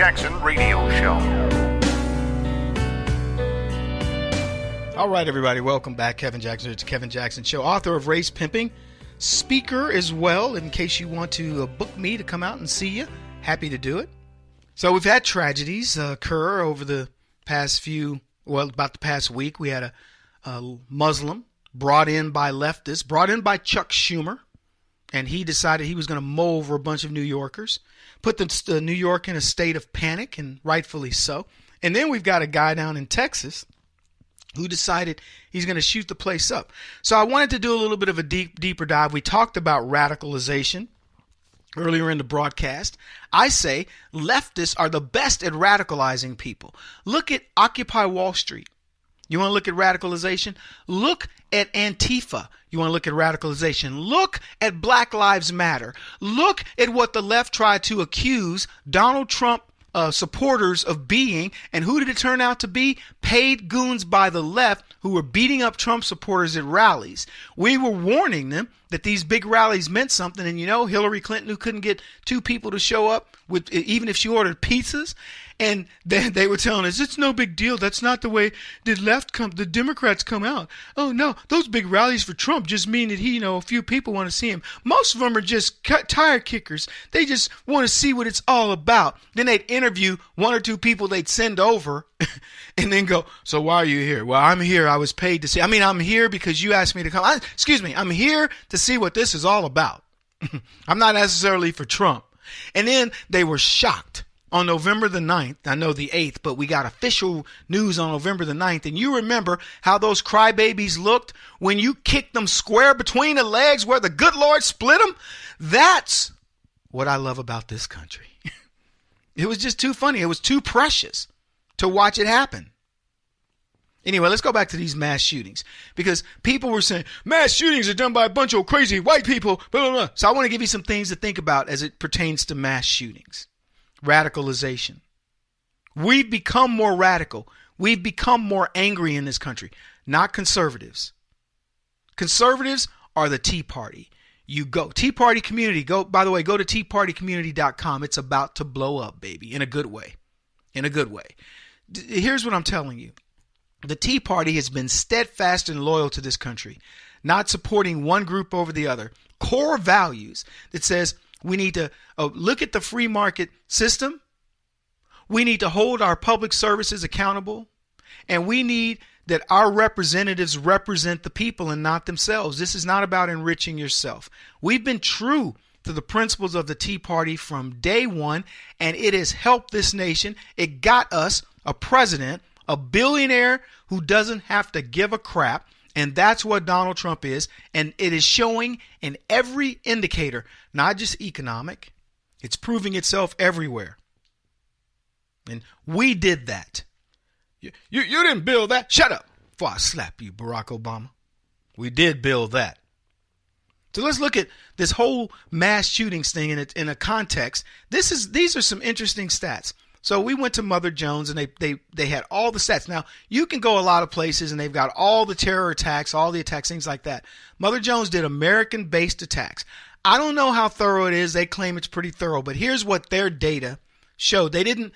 Jackson Radio Show. All right, everybody, welcome back. Kevin Jackson. It's Kevin Jackson Show, author of Race Pimping, speaker as well. In case you want to book me to come out and see you, happy to do it. So we've had tragedies occur over the past about the past week. We had a Muslim brought in by leftists, brought in by Chuck Schumer, and he decided he was going to mow over a bunch of New Yorkers, put New York in a state of panic, and rightfully so. And then we've got a guy down in Texas who decided he's going to shoot the place up. So I wanted to do a little bit of a deeper dive. We talked about radicalization earlier in the broadcast. I say leftists are the best at radicalizing people. Look at Occupy Wall Street. You want to look at radicalization? Look at Antifa. You want to look at radicalization? Look at Black Lives Matter. Look at what the left tried to accuse Donald Trump supporters of being, and who did it turn out to be? Paid goons by the left who were beating up Trump supporters at rallies. We were warning them that these big rallies meant something, and Hillary Clinton, who couldn't get two people to show up with even if she ordered pizzas, and they were telling us it's no big deal. That's not the way the Democrats come out. Oh no, those big rallies for Trump just mean that a few people want to see him. Most of them are just tire kickers. They just want to see what it's all about. Then they'd interview one or two people they'd send over and then go, so why are you here? Well, I'm here. I was paid to see. I'm here because you asked me to come. I'm here to see what this is all about. I'm not necessarily for Trump. And then they were shocked on November the 9th. I know the 8th, but we got official news on November the 9th. And you remember how those crybabies looked when you kicked them square between the legs where the good Lord split them? That's what I love about this country. It was just too funny. It was too precious to watch it happen. Anyway, let's go back to these mass shootings, because people were saying mass shootings are done by a bunch of crazy white people, blah, blah, blah. So I want to give you some things to think about as it pertains to mass shootings. Radicalization. We've become more radical. We've become more angry in this country, not conservatives. Conservatives are the Tea Party. You go Tea Party community. By the way, go to teapartycommunity.com. It's about to blow up, baby, in a good way. In a good way. Here's what I'm telling you. The Tea Party has been steadfast and loyal to this country, not supporting one group over the other. Core values that says we need to look at the free market system. We need to hold our public services accountable. And we need that our representatives represent the people and not themselves. This is not about enriching yourself. We've been true to the principles of the Tea Party from day one, and it has helped this nation. It got us a president, a billionaire who doesn't have to give a crap. And that's what Donald Trump is. And it is showing in every indicator, not just economic. It's proving itself everywhere. And we did that. You didn't build that. Shut up before I slap you, Barack Obama. We did build that. So let's look at this whole mass shootings thing in a context. These are some interesting stats. So we went to Mother Jones, and they had all the stats. Now, you can go a lot of places, and they've got all the terror attacks, all the attacks, things like that. Mother Jones did American-based attacks. I don't know how thorough it is. They claim it's pretty thorough, but here's what their data showed. They didn't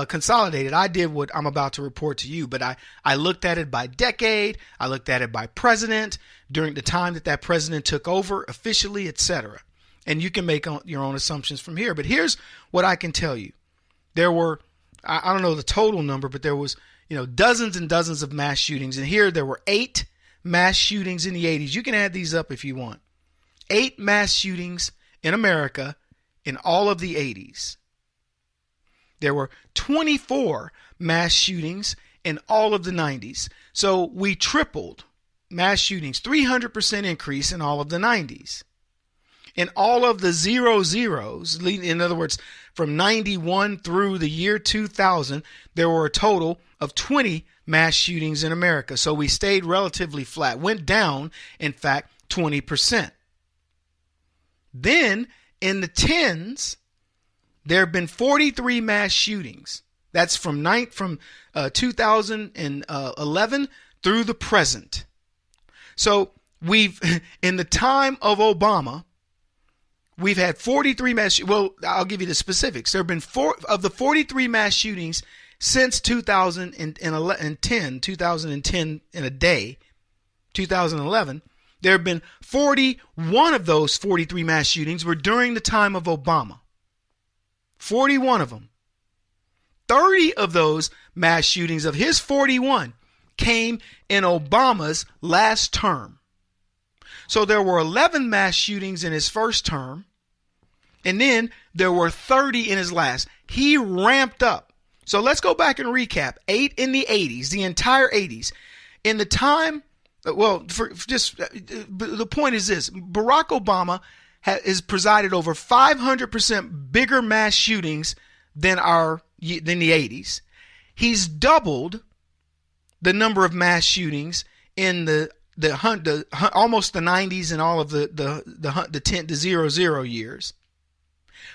consolidate it. I did what I'm about to report to you, but I looked at it by decade. I looked at it by president, during the time that president took over officially, etc. And you can make your own assumptions from here. But here's what I can tell you. There were, I don't know the total number, but there was, dozens and dozens of mass shootings. And here there were 8 mass shootings in the 80s. You can add these up if you want. 8 mass shootings in America in all of the 80s. There were 24 mass shootings in all of the 90s. So we tripled mass shootings, 300% increase in all of the 90s. In all of the 00s, in other words, from 91 through the year 2000, there were a total of 20 mass shootings in America. So we stayed relatively flat, went down, in fact, 20%. Then in the 10s, there have been 43 mass shootings. That's from 2011 through the present. So in the time of Obama, We've had 43 mass. Well, I'll give you the specifics. There have been four of the 43 mass shootings since 2010 in a day, 2011. There have been 41 of those 43 mass shootings were during the time of Obama. 41 of them. 30 of those mass shootings of his 41 came in Obama's last term. So there were 11 mass shootings in his first term, and then there were 30 in his last. He ramped up. So let's go back and recap. 8 in the 80s, the entire 80s. In the time, the point is this: Barack Obama has presided over 500% bigger mass shootings than the 80s. He's doubled the number of mass shootings in the almost the 90s and all of the 00 years.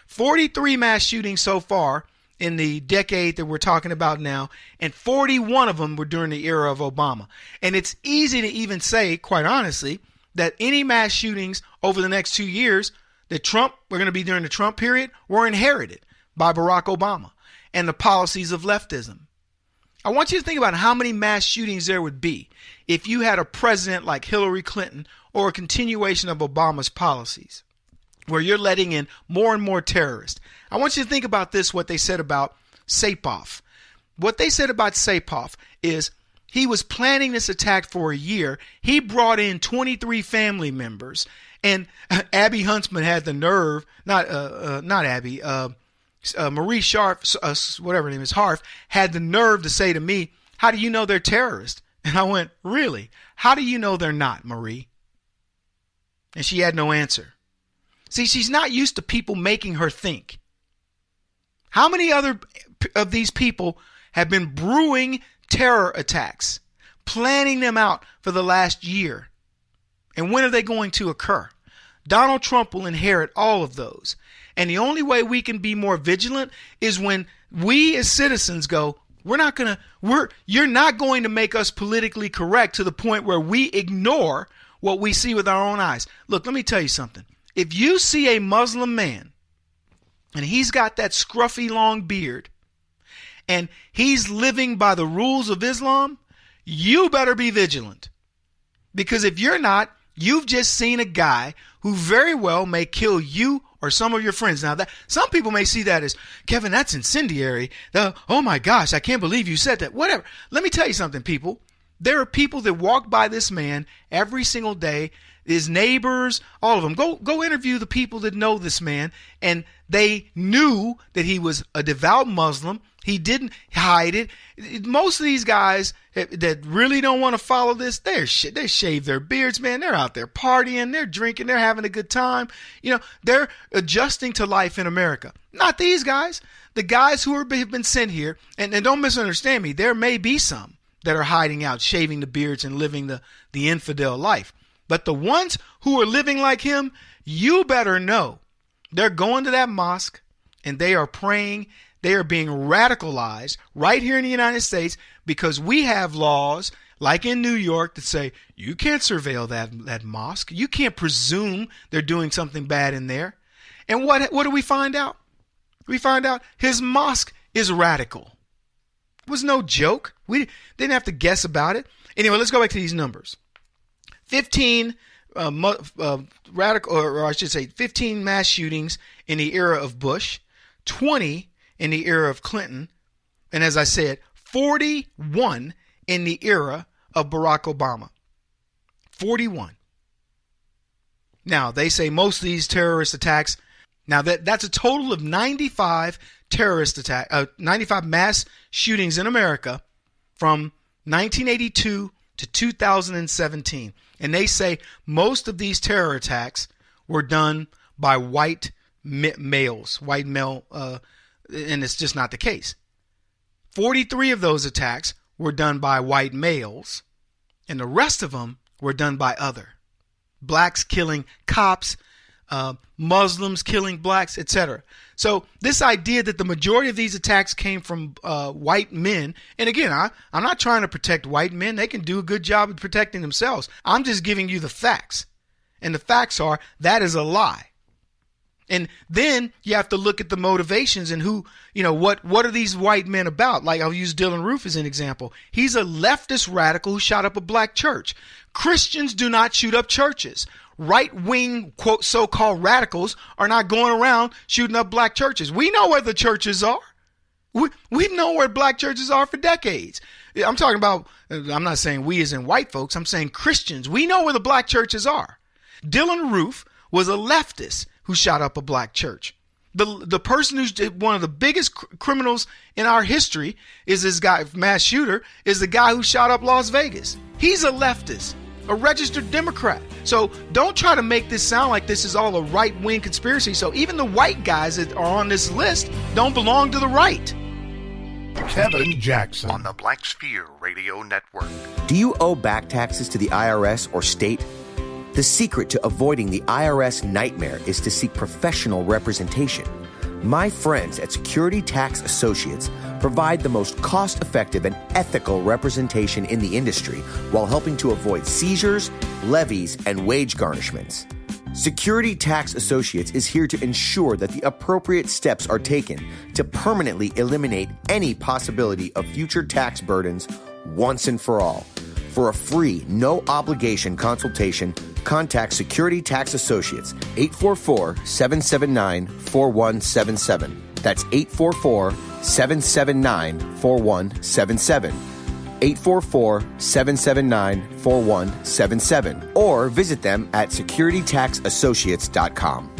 43 mass shootings so far in the decade that we're talking about now, and 41 of them were during the era of Obama. And it's easy to even say, quite honestly, that any mass shootings over the next 2 years that we're going to be during the Trump period, were inherited by Barack Obama and the policies of leftism. I want you to think about how many mass shootings there would be if you had a president like Hillary Clinton or a continuation of Obama's policies, where you're letting in more and more terrorists. I want you to think about this, what they said about Saipov. What they said about Saipov is he was planning this attack for a year. He brought in 23 family members, and Abby Huntsman had the nerve, not Abby, Marie Scharf, whatever her name is, Harf, had the nerve to say to me, "How do you know they're terrorists?" And I went, "Really? How do you know they're not, Marie?" And she had no answer. See, she's not used to people making her think. How many other of these people have been brewing terror attacks, planning them out for the last year? And when are they going to occur? Donald Trump will inherit all of those. And the only way we can be more vigilant is when we as citizens go, you're not going to make us politically correct to the point where we ignore what we see with our own eyes. Look, let me tell you something. If you see a Muslim man and he's got that scruffy long beard and he's living by the rules of Islam, you better be vigilant. Because if you're not, you've just seen a guy who very well may kill you or some of your friends. Now, that some people may see that as, Kevin, that's incendiary. Oh my gosh, I can't believe you said that. Whatever. Let me tell you something, people. There are people that walk by this man every single day, his neighbors, all of them. Go interview the people that know this man, and they knew that he was a devout Muslim. He didn't hide it. Most of these guys that really don't want to follow this, they shave their beards, man. They're out there partying, they're drinking, they're having a good time. They're adjusting to life in America. Not these guys. The guys who have been sent here, and don't misunderstand me, there may be some that are hiding out, shaving the beards and living the infidel life. But the ones who are living like him, you better know they're going to that mosque and they are praying. They are being radicalized right here in the United States because we have laws like in New York that say you can't surveil that mosque. You can't presume they're doing something bad in there. And what do we find out? We find out his mosque is radical. It was no joke. We didn't have to guess about it. Anyway, let's go back to these numbers. 15 15 mass shootings in the era of Bush, 20 in the era of Clinton, and as I said, 41 in the era of Barack Obama. 41. Now, they say most of these terrorist attacks, now that's a total of 95 95 mass shootings in America from 1982 to 2017. And they say most of these terror attacks were done by white males, and it's just not the case. 43 of those attacks were done by white males, and the rest of them were done by other. Blacks killing cops, Muslims killing blacks, etc. So this idea that the majority of these attacks came from white men, and again, I'm not trying to protect white men. They can do a good job of protecting themselves. I'm just giving you the facts. And the facts are that is a lie. And then you have to look at the motivations and who, what are these white men about? Like, I'll use Dylan Roof as an example. He's a leftist radical who shot up a black church. Christians do not shoot up churches. Right-wing, quote, so-called radicals are not going around shooting up black churches. We know where the churches are. We've known where black churches are for decades. I'm talking about, I'm not saying we as in white folks. I'm saying Christians. We know where the black churches are. Dylan Roof was a leftist who shot up a black church. The person who's one of the biggest criminals in our history is this guy, mass shooter, is the guy who shot up Las Vegas. He's a leftist, a registered Democrat. So don't try to make this sound like this is all a right-wing conspiracy. So even the white guys that are on this list don't belong to the right. Kevin Jackson on the Black Sphere Radio Network. Do you owe back taxes to the IRS or state? The secret to avoiding the IRS nightmare is to seek professional representation. My friends at Security Tax Associates provide the most cost-effective and ethical representation in the industry while helping to avoid seizures, levies, and wage garnishments. Security Tax Associates is here to ensure that the appropriate steps are taken to permanently eliminate any possibility of future tax burdens once and for all. For a free, no-obligation consultation, contact Security Tax Associates, 844-779-4177. That's 844-779-4177. 844-779-4177. Or visit them at securitytaxassociates.com.